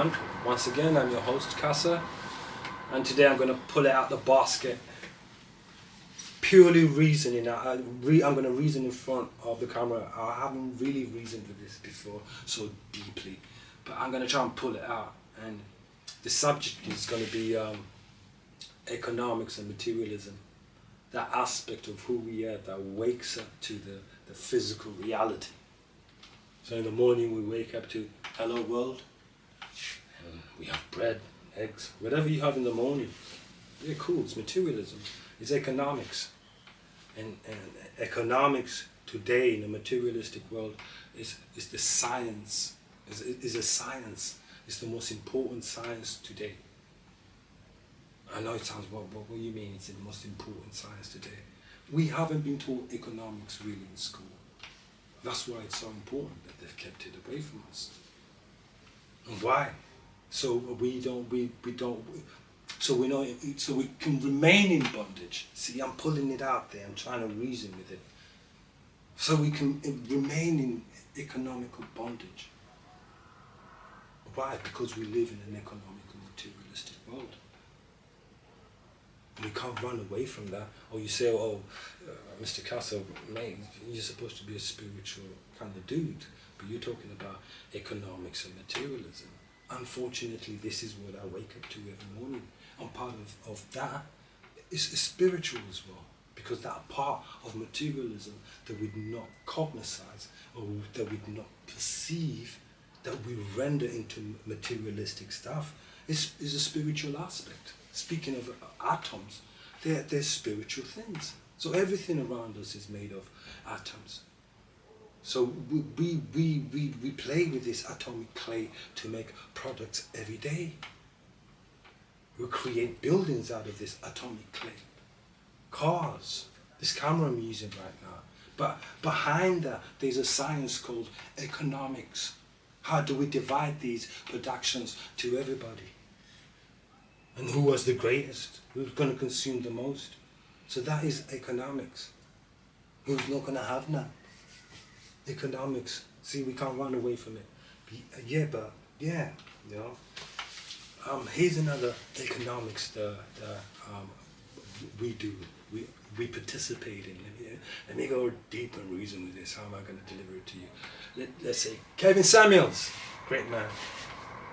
everyone. Once again, I'm your host, Kassa, and today I'm going to pull it out the basket. Purely reasoning. I'm going to reason in front of the camera. I haven't really reasoned with this before so deeply, but I'm going to try and pull it out. And the subject is going to be economics and materialism. That aspect of who we are that wakes up to the physical reality. So in the morning we wake up to hello world, and we have bread, eggs, whatever you have in the morning. Yeah, cool, it's materialism, it's economics. And economics today in a materialistic world is the science, is a science, it's the most important science today. I know it sounds, what do you mean it's the most important science today? We haven't been taught economics really in school. That's why it's so important that they've kept it away from us. And why? So we can remain in bondage. See, I'm pulling it out there, I'm trying to reason with it. So we can remain in economical bondage. Why? Because we live in an economical, materialistic world. We can't run away from that. Or you say, Mr. Kassa, mate, you're supposed to be a spiritual kind of dude, but you're talking about economics and materialism. Unfortunately, this is what I wake up to every morning. And part of that is spiritual as well, because that part of materialism that we do not cognize or that we do not perceive, that we render into materialistic stuff, is a spiritual aspect. Speaking of atoms, they're spiritual things. So everything around us is made of atoms. So we play with this atomic clay to make products every day. We create buildings out of this atomic clay. Cars, this camera I'm using right now. But behind that, there's a science called economics. How do we divide these productions to everybody? And who was the greatest? Who's going to consume the most? So that is economics. Who's not going to have none? Economics. See, we can't run away from it. Here's another economics that we do. We participate in. Let me go deep and reason with this. How am I going to deliver it to you? Let's say Kevin Samuels, great man.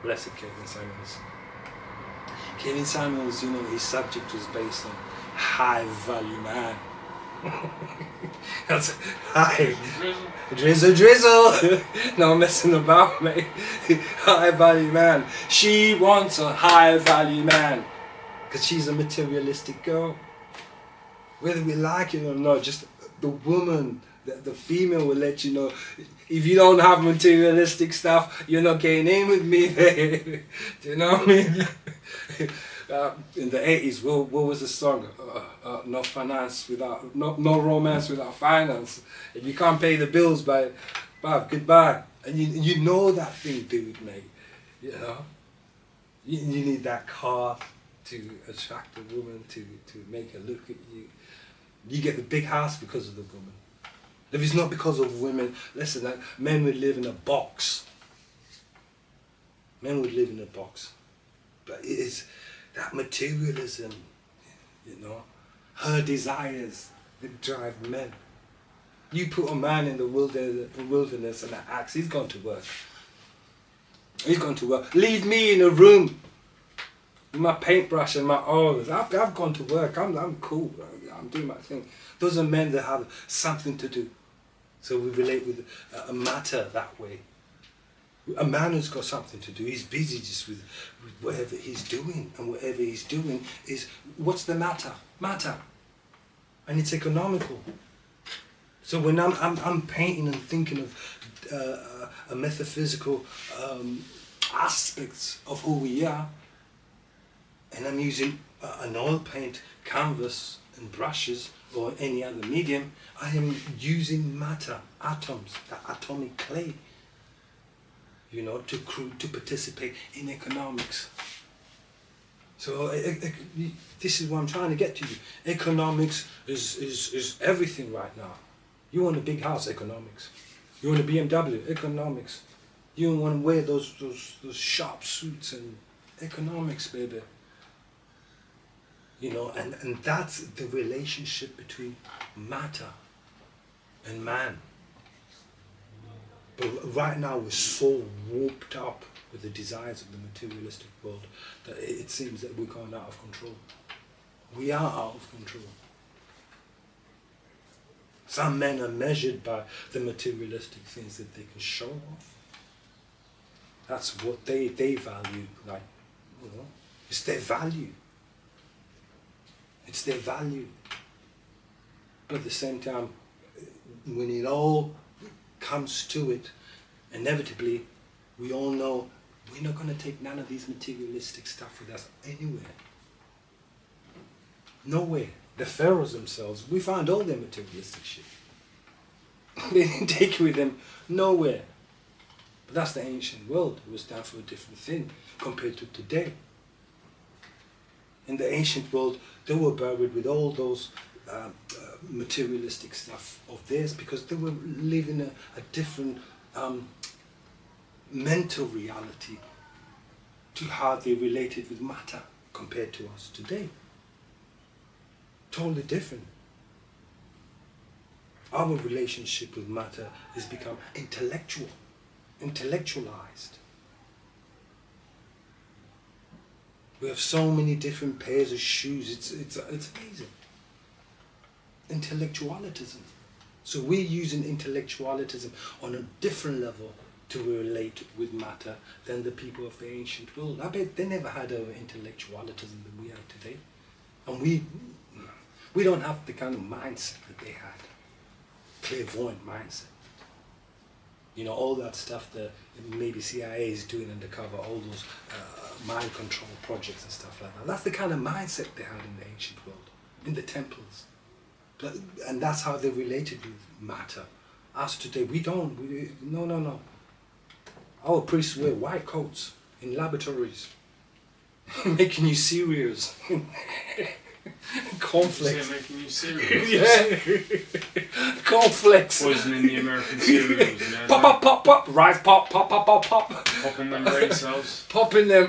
Blessed Kevin Samuels. Kevin Samuels, his subject was based on high value man. That's high. Drizzle. No messing about, mate. High value man. She wants a high value man. Because she's a materialistic girl. Whether we like it or not, just the woman, the female will let you know, if you don't have materialistic stuff, you're not getting in with me, baby. Do you know what I mean? In the 80s, what was the song? No romance without finance. If you can't pay the bills, goodbye. And you know that thing, dude, mate. You know? You need that car to attract a woman, to make her look at you. You get the big house because of the woman. If it's not because of women, listen, men would live in a box. Men would live in a box. But it is that materialism, her desires that drive men. You put a man in the wilderness and an axe, he's gone to work. He's gone to work. Leave me in a room with my paintbrush and my oils. I've gone to work. I'm cool. I'm doing my thing. Those are men that have something to do. So we relate with a matter that way. A man who's got something to do, he's busy just with whatever he's doing, and whatever he's doing is, what's the matter? Matter. And it's economical. So when I'm painting and thinking of a metaphysical aspects of who we are, and I'm using an oil paint, canvas and brushes or any other medium, I am using matter, atoms, that atomic clay, to participate in economics. So this is what I'm trying to get to you. Economics is everything right now. You want a big house, economics. You want a BMW, economics. You don't want to wear those sharp suits and economics, baby. You know, and that's the relationship between matter and man. But right now we're so warped up with the desires of the materialistic world that it seems that we're going out of control. We are out of control. Some men are measured by the materialistic things that they can show off. That's what they value, like, you know, it's their value. It's their value. But at the same time, when it all comes to it, inevitably, we all know we're not going to take none of these materialistic stuff with us anywhere. Nowhere. The pharaohs themselves, we found all their materialistic shit. They didn't take it with them nowhere. But that's the ancient world. It was done for a different thing compared to today. In the ancient world, they were buried with all those materialistic stuff of theirs because they were living a different mental reality to how they related with matter compared to us today. Totally different. Our relationship with matter has become intellectualized. We have so many different pairs of shoes. It's amazing. Intellectualism. So we're using intellectualism on a different level to relate with matter than the people of the ancient world. I bet they never had an intellectualism that we have today. And we don't have the kind of mindset that they had. Clairvoyant mindset. You know, all that stuff that maybe CIA is doing undercover, all those mind control projects and stuff like that. That's the kind of mindset they had in the ancient world, in the temples. And that's how they related with matter. Us today, we don't. No. Our priests wear white coats in laboratories, making you cereals. Cornflakes. Making you cereals. Yeah. Cornflakes. Poisoning the American cereals. You know, Pop. Rice pop. popping them brain cells. Popping them.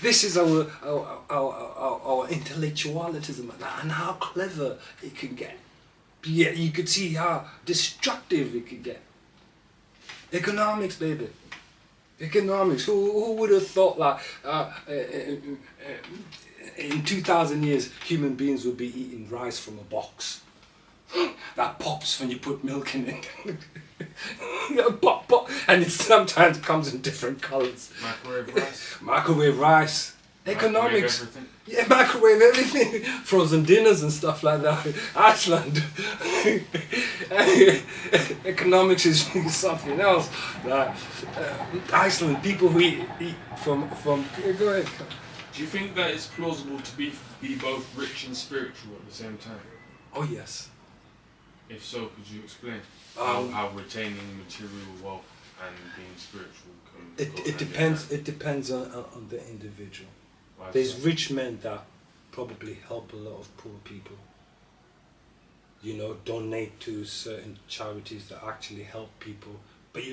This is our intellectualism and how clever it can get. Yeah, you could see how destructive it could get. Economics, baby. Economics. Who would have thought that in 2,000 years human beings would be eating rice from a box that pops when you put milk in it. Pop, and it sometimes comes in different colours. Microwave rice. Microwave rice. Economics. Microwave everything. Yeah, microwave everything. Frozen dinners and stuff like that. Iceland. Economics is something else. Iceland, people who eat from. Go ahead. Do you think that it's plausible to be both rich and spiritual at the same time? Oh yes. If so, could you explain how retaining material wealth and being spiritual can go It depends. It depends on the individual. Why There's so? rich men that probably help a lot of poor people. You know, donate to certain charities that actually help people. But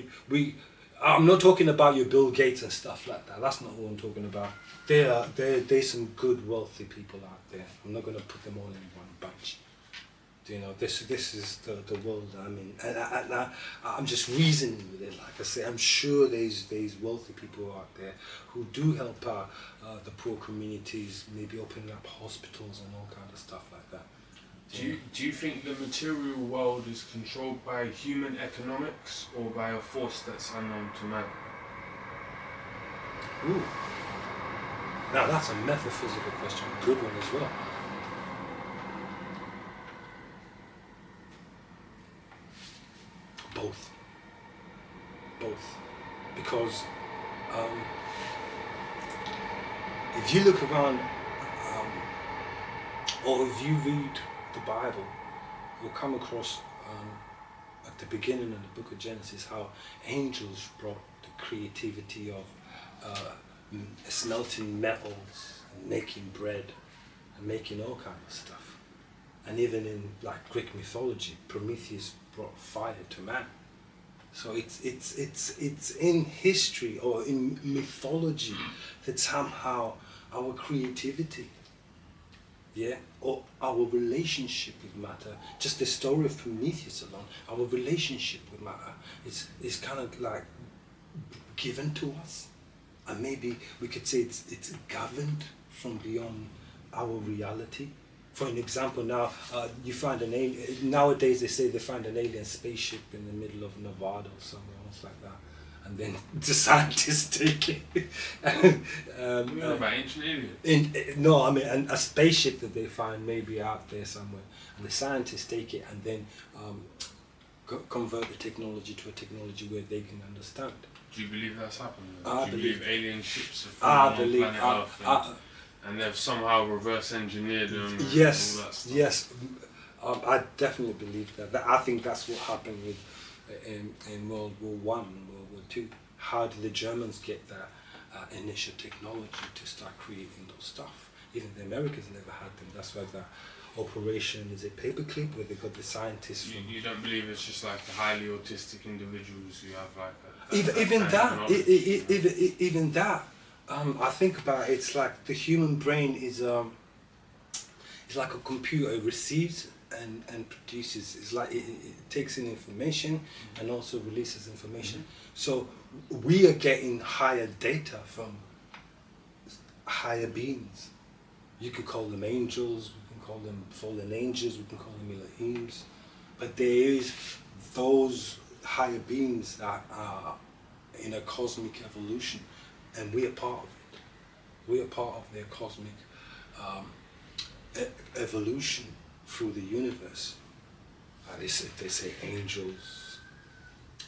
I'm not talking about your Bill Gates and stuff like that. That's not what I'm talking about. There's some good, wealthy people out there. I'm not going to put them all in one bunch. You know, this is the world I'm in, and I'm just reasoning with it. Like I say, I'm sure there's wealthy people out there who do help the poor communities, maybe opening up hospitals and all kind of stuff like that. Do you think the material world is controlled by human economics or by a force that's unknown to man? Ooh. Now that's a metaphysical question, a good one as well. Both. Because if you look around, or if you read the Bible, you'll come across at the beginning of the book of Genesis how angels brought the creativity of smelting metals and making bread and making all kind of stuff. And even in like Greek mythology, Prometheus brought fire to man. So it's in history or in mythology that somehow our creativity, yeah, or our relationship with matter, just the story of Prometheus alone, our relationship with matter is kind of like given to us, and maybe we could say it's governed from beyond our reality. For an example, now you find an alien. Nowadays, they say they find an alien spaceship in the middle of Nevada or somewhere else like that, and then the scientists take it. You know about ancient aliens? No, I mean a spaceship that they find maybe out there somewhere, and the scientists take it and then convert the technology to a technology where they can understand. Do you believe that's happened? I Do you believe alien ships have fallen on believe planet Earth and they've somehow reverse engineered them? Yes, and all that stuff? yes, I definitely believe that. I think that's what happened with in World War One and World War Two. How did the Germans get that initial technology to start creating those stuff? Even the Americans never had them. That's why the operation is a paperclip where they got the scientists from. You don't believe it's just like the highly autistic individuals who have like even that. I think about it, it's like the human brain is like a computer. It receives and produces. It's like it takes in information and also releases information. So we are getting higher data from higher beings. You could call them angels, we can call them fallen angels, we can call them Elohims, but there is those higher beings that are in a cosmic evolution, and we are part of it. We are part of their cosmic evolution through the universe. They say angels,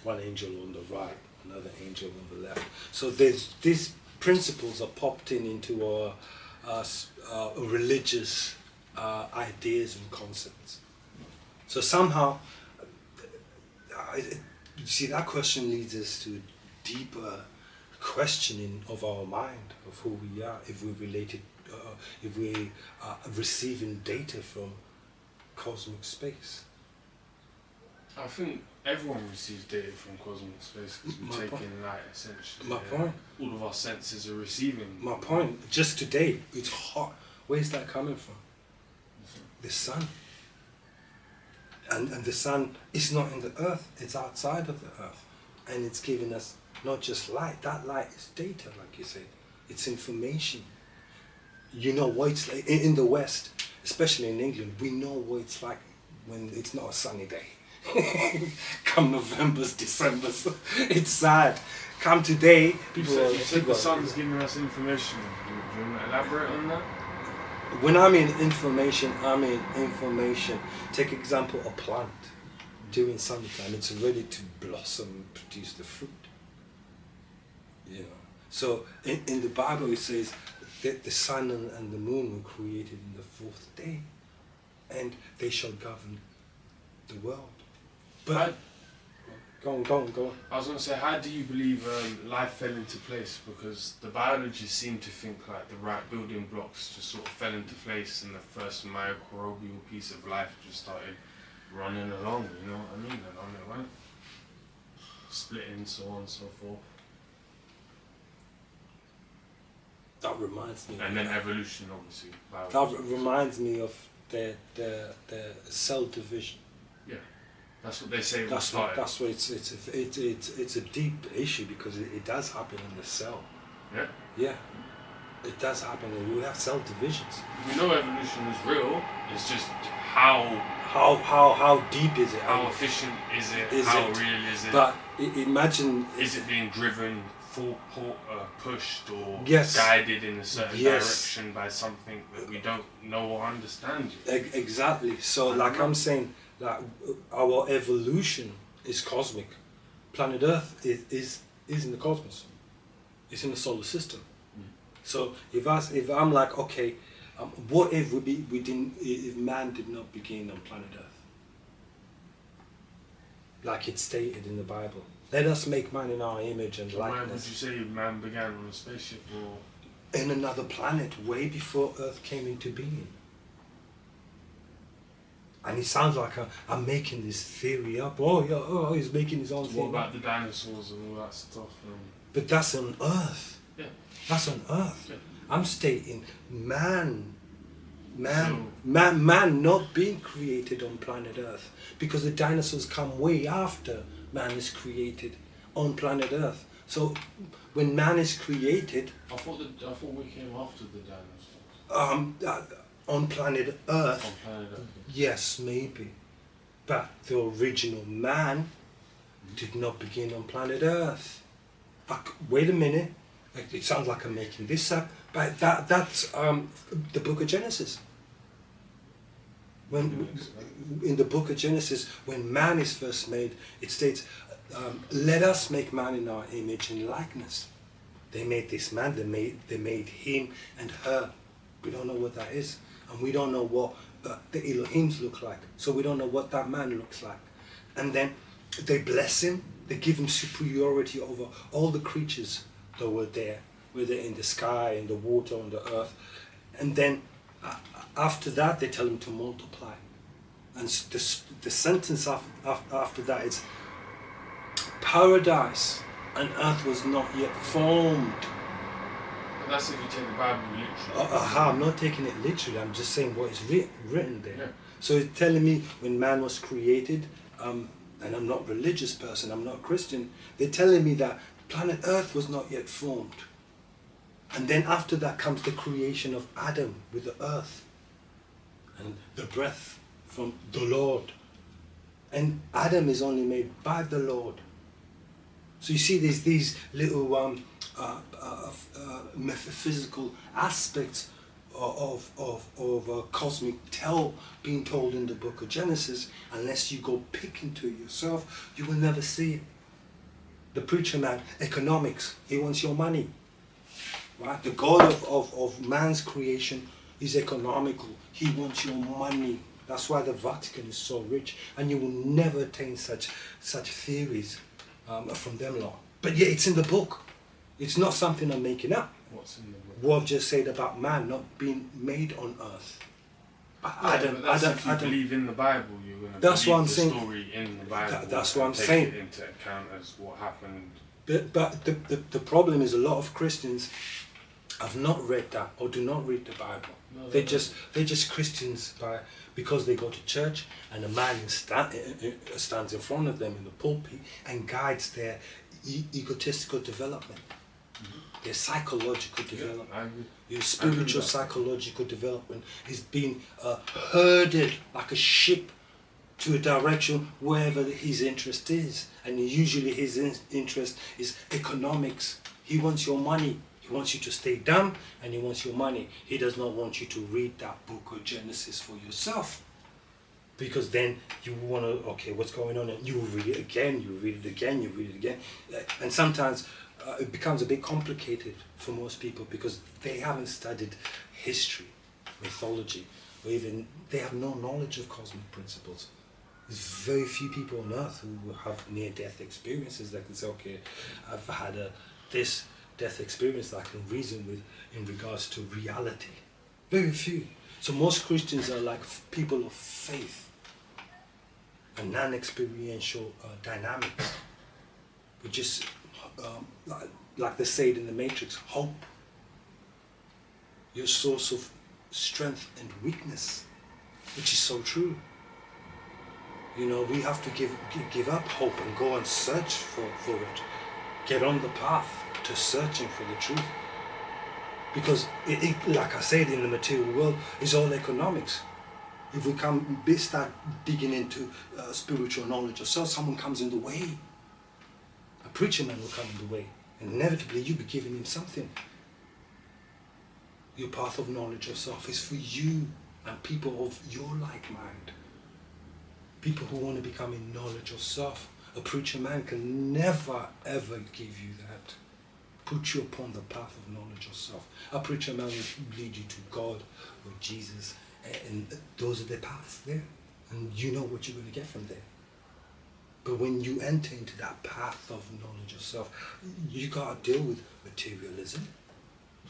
one angel on the right, another angel on the left. So these principles are popped into our religious ideas and concepts. So somehow, you see, that question leads us to a deeper questioning of our mind, of who we are, if we're related, if we are receiving data from cosmic space. I think everyone receives data from cosmic space because we take in light, essentially. My point. All of our senses are receiving. My point. Just today, it's hot. Where's that coming from? The sun. And the sun is not in the earth, it's outside of the earth. And it's giving us not just light, that light is data, like you said. It's information. You know what it's like in the West, especially in England, we know what it's like when it's not a sunny day. Come November's, December's, it's sad. Come today, people you said the sun's giving us information. Do you want to elaborate on that? When I mean information, take example a plant. During summertime, it's ready to blossom and produce the fruit. You know. So in the Bible it says that the sun and the moon were created in the fourth day, and they shall govern the world. But go on. I was going to say, how do you believe life fell into place? Because the biologists seem to think like the right building blocks just sort of fell into place and the first microbial piece of life just started running along, you know what I mean? And on it went, splitting, so on and so forth. That reminds me. And then evolution, obviously. That reminds me of the cell division. Yeah. That's what they say. That's why it's a deep issue, because it does happen in the cell. Yeah. Yeah. It does happen. We have cell divisions. We know evolution is real. It's just how deep is it? How efficient is it? How real is it? But imagine. Is it being driven, pushed, or yes, guided in a certain direction by something that we don't know or understand? Exactly. So, like I'm saying, like our evolution is cosmic. Planet Earth is in the cosmos. It's in the solar system. So if I'm like, okay, what if if man did not begin on planet Earth? Like it's stated in the Bible. Let us make man in our image and likeness. Why would you say man began on a spaceship or in another planet way before Earth came into being? And it sounds like I'm making this theory up. Oh, yeah, oh, he's making his own So theory. what about the dinosaurs and all that stuff? But that's on Earth. Yeah. That's on Earth. Yeah. I'm stating man not being created on planet Earth, because the dinosaurs come way after man is created on planet Earth. So when man is created, I thought we came after the dinosaurs. On planet Earth, On planet Earth. yes, maybe, but the original man did not begin on planet Earth. Wait a minute, it sounds like I'm making this up, but that's the book of Genesis. When in the book of Genesis, when man is first made, it states, "Let us make man in our image and likeness." They made this man. They made him and her. We don't know what that is, and we don't know what the Elohims look like. So we don't know what that man looks like. And then they bless him. They give him superiority over all the creatures that were there, whether in the sky, in the water, on the earth. And then after that, they tell him to multiply. And the sentence after that is, paradise and earth was not yet formed. But that's if you take the Bible literally. I'm not taking it literally, I'm just saying what is written there. Yeah. So it's telling me when man was created, and I'm not a religious person, I'm not Christian, they're telling me that planet Earth was not yet formed. And then after that comes the creation of Adam with the earth and the breath from the Lord. And Adam is only made by the Lord. So you see there's these little metaphysical aspects of cosmic tell being told in the book of Genesis. Unless you go pick into it yourself, you will never see it. The preacher man, economics, he wants your money. Right? The God of man's creation is economical. He wants your money. That's why the Vatican is so rich, and you will never attain such theories from them lot. But yeah, it's in the book. It's not something I'm making up. What's in the book? What I've just said about man not being made on earth. Adam, if you believe in the Bible, you're going to that's believe what I'm the saying. Story in the Bible. That's what I'm take saying. It into account as what happened. But the problem is a lot of Christians have not read that or do not read the Bible. No, they're just Christians because they go to church and a man stands in front of them in the pulpit and guides their egotistical development, their psychological development. I agree. Your spiritual psychological development is being herded like a ship to a direction wherever his interest is, and usually his interest is economics. He wants your money. He wants you to stay dumb, and he wants your money. He does not want you to read that book of Genesis for yourself, because then you want to, okay, what's going on? And you read it again, you read it again, you read it again, and sometimes it becomes a bit complicated for most people because they haven't studied history, mythology, or even they have no knowledge of cosmic principles. There's very few people on earth who have near-death experiences that can say, okay, I've had this death experience that I can reason with in regards to reality. Very few. So most Christians are like people of faith and non-experiential dynamics. We just, like they say it in the Matrix, hope. Your source of strength and weakness, which is so true. You know, we have to give up hope and go and search for it. Get on the path to searching for the truth. Because, like I said, in the material world, it's all economics. If we start digging into spiritual knowledge or so, someone comes in the way. A preacher man will come in the way. And inevitably, you'll be giving him something. Your path of knowledge of self is for you and people of your like mind. People who want to become in knowledge of self. A preacher man can never ever give you that. Put you upon the path of knowledge of self. A preacher man will lead you to God or Jesus, and those are the paths there. And you know what you're going to get from there. But when you enter into that path of knowledge of self, you got to deal with materialism.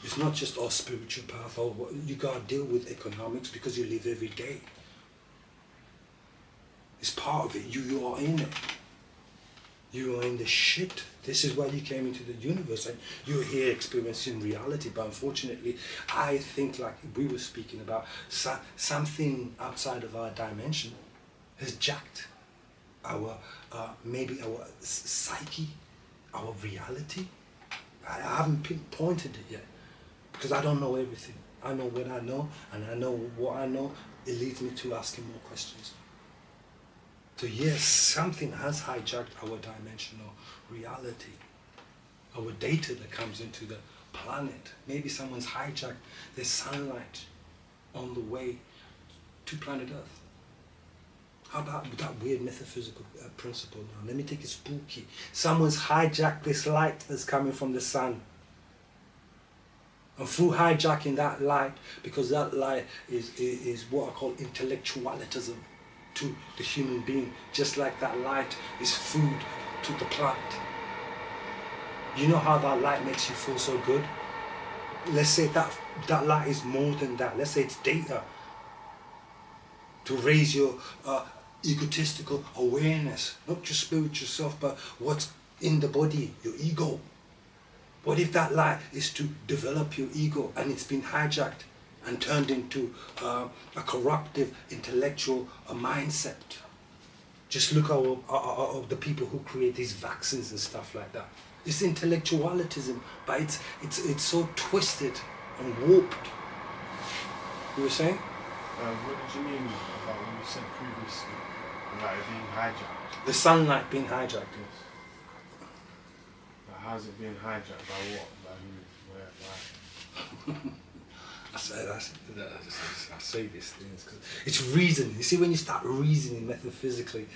It's not just our spiritual path. You got to deal with economics because you live every day. It's part of it. You are in it. You are in the shit. This is why you came into the universe, and you're here experiencing reality. But unfortunately, I think, like we were speaking about, something outside of our dimension has jacked our maybe our psyche, our reality. I haven't pinpointed it yet because I don't know everything. I know what I know, and I know what I know. It leads me to asking more questions. So yes, something has hijacked our dimensional reality, our data that comes into the planet. Maybe someone's hijacked the sunlight on the way to planet Earth. How about that weird metaphysical principle now? Let me take it spooky. Someone's hijacked this light that's coming from the sun. And through hijacking that light, because that light is what I call intellectualism to the human being, just like that light is food to the plant. You know how that light makes you feel so good? Let's say that light is more than that. Let's say it's data to raise your egotistical awareness, not just spiritual self, but what's in the body, your ego. What if that light is to develop your ego and it's been hijacked and turned into a corruptive intellectual mindset? Just look at the people who create these vaccines and stuff like that. It's intellectualism, but it's so twisted and warped. You were saying? What did you mean about when you said previously about it being hijacked? The sunlight being hijacked. But how's it being hijacked? By what? By who? Where? Why? I say these things because it's reasoning. You see, when you start reasoning metaphysically,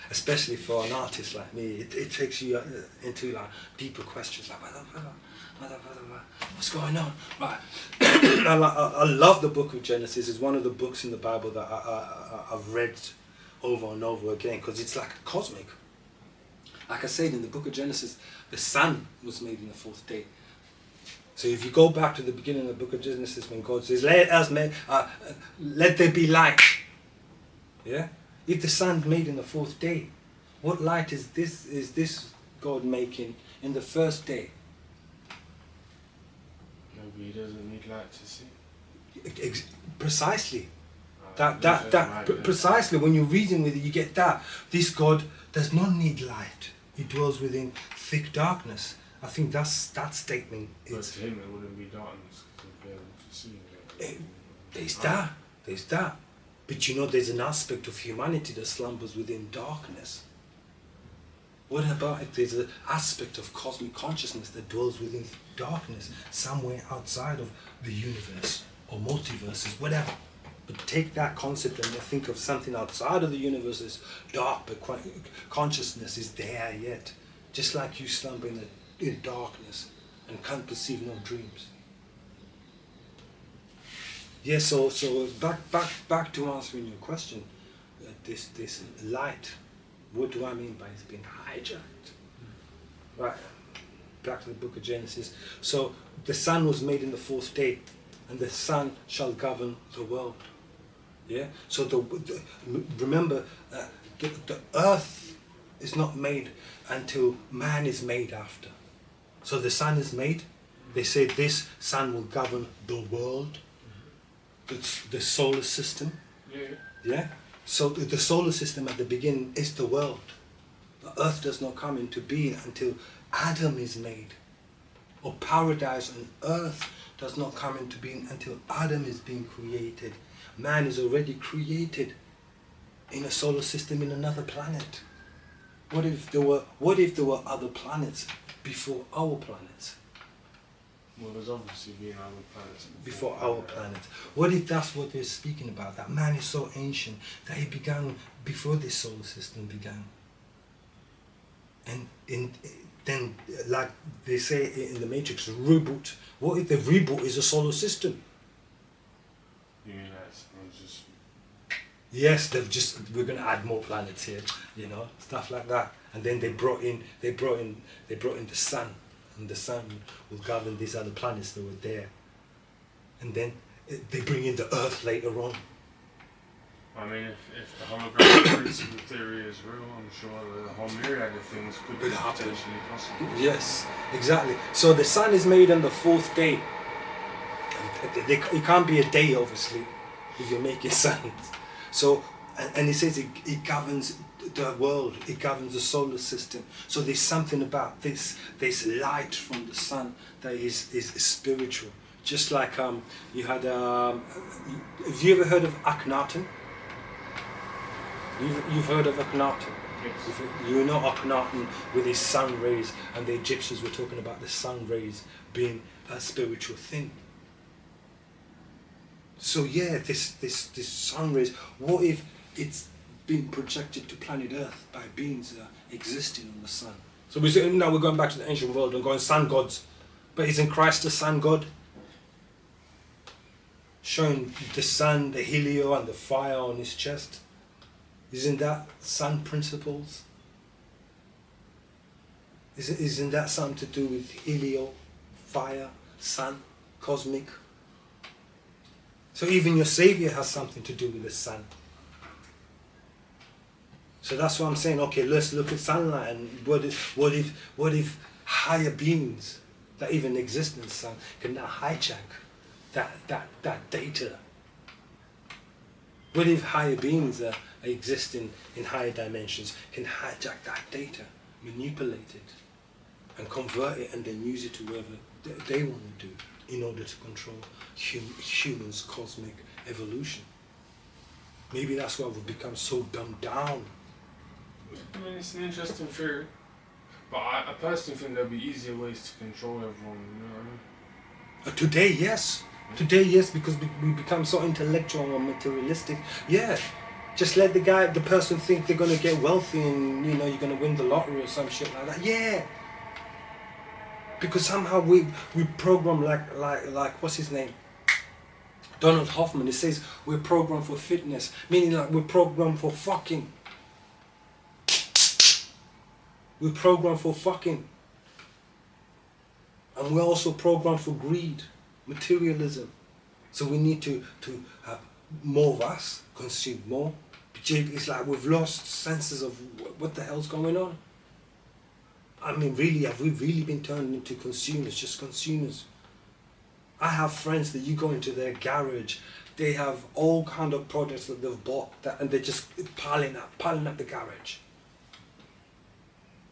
especially for an artist like me, it takes you into like deeper questions like what's going on, right? I love the book of Genesis. It's one of the books in the Bible that I've read over and over again because it's like cosmic. Like I said in the book of Genesis, the sun was made in the fourth day. So if you go back to the beginning of the book of Genesis, when God says, let there be light. Yeah? If the sun's made in the fourth day, what light is this God making in the first day? Maybe he doesn't need light to see. Precisely. Precisely, when you reason with it, you get that. This God does not need light. He dwells within thick darkness. I think that statement is... But to him it wouldn't be darkness because he'd be able to see. There's that. But you know, there's an aspect of humanity that slumbers within darkness. What about if there's an aspect of cosmic consciousness that dwells within darkness, somewhere outside of the universe or multiverses, whatever? But take that concept and think of something outside of the universe as dark, but consciousness is there yet. Just like you slumber in darkness and can't perceive no dreams. Yeah, so back to answering your question. This light, what do I mean by it's been hijacked? Right, back to the book of Genesis. So the sun was made in the fourth day, and the sun shall govern the world. Yeah. So remember, the earth is not made until man is made after. So the sun is made. They say this sun will govern the world, the solar system. Yeah. Yeah. So the solar system at the beginning is the world. The earth does not come into being until Adam is made. Or paradise on earth does not come into being until Adam is being created. Man is already created in a solar system in another planet. What if there were other planets before our planets? Well, there's obviously been other planets before our planet. What if that's what they're speaking about? That man is so ancient that he began before this solar system began. And then, like they say in the Matrix, reboot. What if the reboot is a solar system? You mean that's just... Yes, we're going to add more planets here, stuff like that. And then they brought in the sun, and the sun will govern these other planets that were there. And then they bring in the Earth later on. I mean, if the holographic principle theory is real, I'm sure the whole myriad of things could be potentially possible. Yes, exactly. So the sun is made on the fourth day. It can't be a day, obviously, if you're making suns. So, and he says it governs the world, it governs the solar system. So there's something about this light from the sun that is spiritual. Just like you had, have you ever heard of Akhenaten? You've heard of Akhenaten? Yes. You know Akhenaten with his sun rays, and the Egyptians were talking about the sun rays being a spiritual thing. So yeah, this sun rays, what if it's been projected to planet Earth by beings existing on the sun? So now we're going back to the ancient world and going sun gods. But isn't Christ the sun god? Showing the sun, the helio and the fire on his chest. Isn't that sun principles? Isn't that something to do with helio, fire, sun, cosmic? So even your Savior has something to do with the sun. So that's what I'm saying. Okay, let's look at sunlight, and what if higher beings that even exist in the sun can now hijack that data? What if higher beings that exist in higher dimensions can hijack that data, manipulate it, and convert it, and then use it to whatever they want to do in order to control humans' cosmic evolution? Maybe that's why we've become so dumbed down. I mean, it's an interesting theory, but I personally think there'll be easier ways to control everyone. You know what I mean? Today, yes. Today, yes, because we become so intellectual and materialistic. Yeah, just let the person think they're gonna get wealthy, and you're gonna win the lottery or some shit like that. Yeah, because somehow we program like what's his name? Donald Hoffman. He says we're programmed for fitness, meaning like we're programmed for fucking. We're programmed for fucking. And we're also programmed for greed, materialism. So we need to have more of us, consume more. It's like we've lost senses of what the hell's going on. I mean, really, have we really been turned into consumers, just consumers? I have friends that you go into their garage, they have all kind of products that they've bought, and they're just piling up the garage.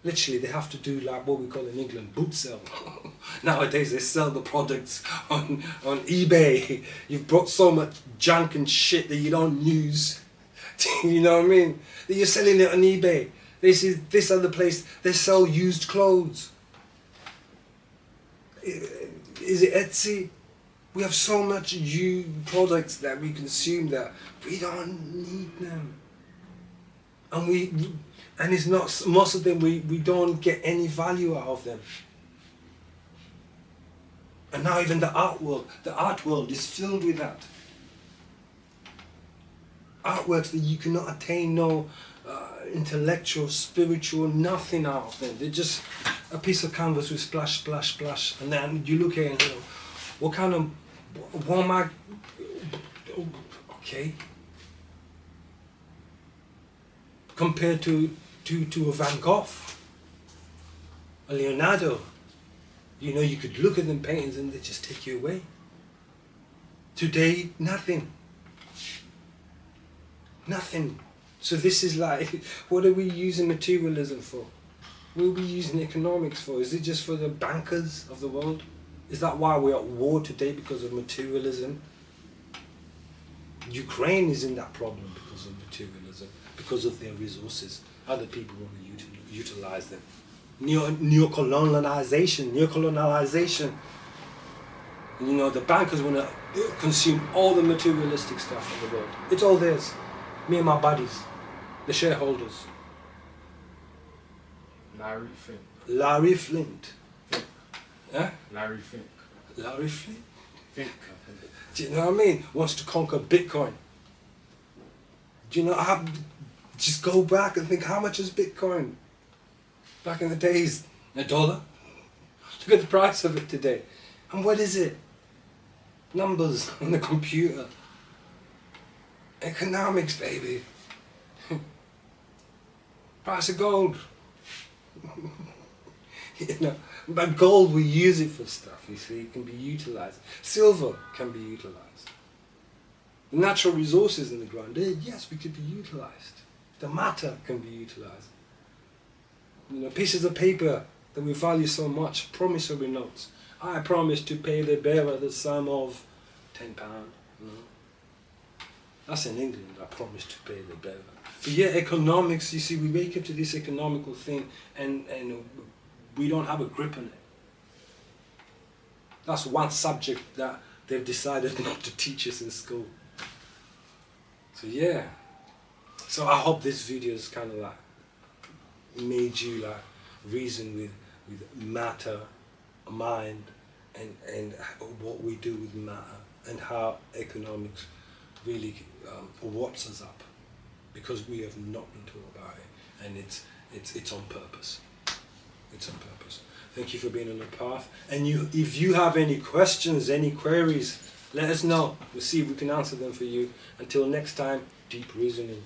Literally, they have to do like what we call in England boot sell. Nowadays, they sell the products on eBay. You've brought so much junk and shit that you don't use. You know what I mean? That you're selling it on eBay. This other place, they sell used clothes. Is it Etsy? We have so much used products that we consume that we don't need them. And it's not, most of them we don't get any value out of them. And now even the art world is filled with that. Artworks that you cannot attain no intellectual, spiritual, nothing out of them. They're just a piece of canvas with splash, splash, splash. And then you look at it and what am I, okay. Compared to a Van Gogh, a Leonardo, you could look at them paintings and they just take you away. Today, nothing. Nothing. So this is like, what are we using materialism for? What are we using economics for? Is it just for the bankers of the world? Is that why we're at war today, because of materialism? Ukraine is in that problem because of materialism, because of their resources. Other people want to utilize them. Neocolonization. The bankers want to consume all the materialistic stuff in the world. It's all theirs. Me and my buddies, the shareholders. Larry Flint. Huh? Larry Fink. Larry Flint? Fink. Do you know what I mean? Wants to conquer Bitcoin. Do you know just go back and think, how much is Bitcoin? Back in the days, $1. Look at the price of it today. And what is it? Numbers on the computer. Economics, baby. Price of gold. You know, but gold, we use it for stuff, you see, it can be utilized. Silver can be utilized. The natural resources in the ground, yes, we could be utilized. The matter can be utilized. You know, pieces of paper that we value so much, promissory notes. I promise to pay the bearer the sum of £10. You know? That's in England, I promise to pay the bearer. But yeah, economics, you see, we wake up to this economical thing and we don't have a grip on it. That's one subject that they've decided not to teach us in school. So yeah. So I hope this video has kind of like made you like reason with matter, mind, and what we do with matter, and how economics really warps us up, because we have not been taught about it, and it's on purpose. It's on purpose. Thank you for being on the path. And if you have any questions, any queries, let us know. We'll see if we can answer them for you. Until next time, deep reasoning.